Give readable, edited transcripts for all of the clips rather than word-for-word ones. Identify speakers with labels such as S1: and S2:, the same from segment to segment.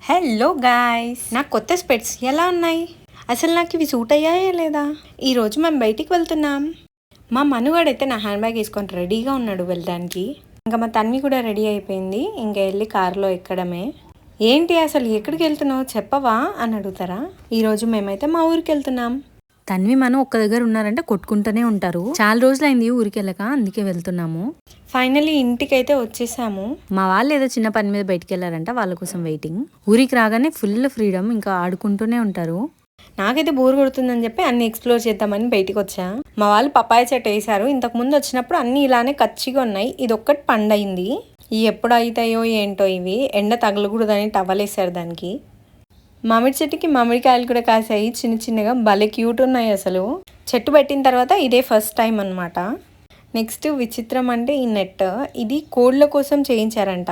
S1: Hello guys, నా కొత్త స్పెట్స్ ఎలా ఉన్నాయి? అసలు నాకు ఇవి సూట్ అయ్యాయా లేదా? ఈరోజు మేము బయటికి వెళ్తున్నాం. మా మనుగాడైతే నా హ్యాండ్ బ్యాగ్ వేసుకొని రెడీగా ఉన్నాడు వెళ్ళడానికి. ఇంకా మా తన్వి కూడా రెడీ అయిపోయింది. ఇంకా వెళ్ళి కారులో ఎక్కడమే. ఏంటి అసలు ఎక్కడికి వెళ్తున్నావు చెప్పవా అని అడుగుతారా? ఈరోజు మేమైతే మా ఊరికి వెళ్తున్నాం.
S2: తన్వి మనం ఒక్క దగ్గర ఉన్నారంటే కొట్టుకుంటూనే ఉంటారు. చాలా రోజులైంది ఊరికి వెళ్ళక, అందుకే వెళ్తున్నాము.
S1: ఫైనలీ ఇంటికైతే వచ్చేసాము.
S2: మా వాళ్ళు ఏదో చిన్న పని మీద బయటికి వెళ్ళారంట, వాళ్ళ కోసం వెయిటింగ్. ఊరికి రాగానే ఫుల్ ఫ్రీడమ్, ఇంకా ఆడుకుంటూనే ఉంటారు.
S1: నాకైతే బోర్ కొడుతుందని చెప్పి అన్ని ఎక్స్ప్లోర్ చేద్దామని బయటికి వచ్చా. మా వాళ్ళు పపాయ చెట్టు వేసారు. ఇంతకు ముందు వచ్చినప్పుడు అన్ని ఇలానే కచ్చిగా ఉన్నాయి. ఇది ఒక్కటి పండయింది. ఇవి ఎప్పుడు అవుతాయో ఏంటో, ఇవి ఎండ తగలకూడదని టవల్ వేసారు దానికి. మామిడి చెట్టుకి మామిడికాయలు కూడా కాసాయి చిన్న చిన్నగా, భలే క్యూట్ ఉన్నాయి అసలు. చెట్టు పెట్టిన తర్వాత ఇదే ఫస్ట్ టైం అనమాట. నెక్స్ట్ విచిత్రం అంటే ఈ నెట్, ఇది కోళ్ళ కోసం చేయించారంట.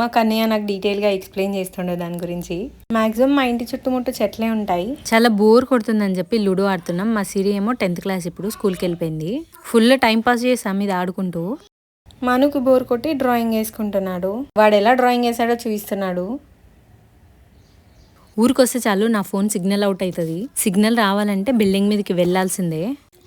S1: మా కన్నయ్య నాకు డీటెయిల్గా ఎక్స్ప్లెయిన్ చేస్తుండే దాని గురించి. మాక్సిమం మా ఇంటి చుట్టుముట్టు చెట్లే ఉంటాయి.
S2: చాలా బోర్ కొడుతుందని చెప్పి లూడో ఆడుతున్నాం. మా సిరి ఏమో 10th క్లాస్, ఇప్పుడు స్కూల్కి వెళ్ళిపోయింది. ఫుల్ టైం పాస్ చేసాం ఇది ఆడుకుంటూ.
S1: మనుకు బోర్ కొట్టి డ్రాయింగ్ వేసుకుంటున్నాడు. వాడు ఎలా డ్రాయింగ్ వేసాడో చూపిస్తున్నాడు.
S2: ఊరికొస్తే చాలు నా ఫోన్ సిగ్నల్ అవుట్ అవుతుంది. సిగ్నల్ రావాలంటే బిల్డింగ్ మీదకి వెళ్ళాల్సిందే.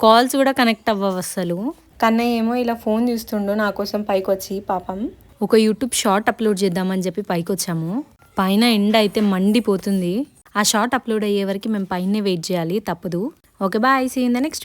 S2: కాల్స్ కూడా కనెక్ట్ అవ్వవు అసలు.
S1: కన్నయ్య ఏమో ఇలా ఫోన్ చూస్తుండు నా కోసం పైకి వచ్చి. పాపం
S2: ఒక యూట్యూబ్ షార్ట్ అప్లోడ్ చేద్దామని చెప్పి పైకి వచ్చాము. పైన ఎండ అయితే మండిపోతుంది. ఆ షార్ట్ అప్లోడ్ అయ్యే వరకు మేము పైనే వెయిట్ చేయాలి, తప్పదు. Okay bye, see in the next.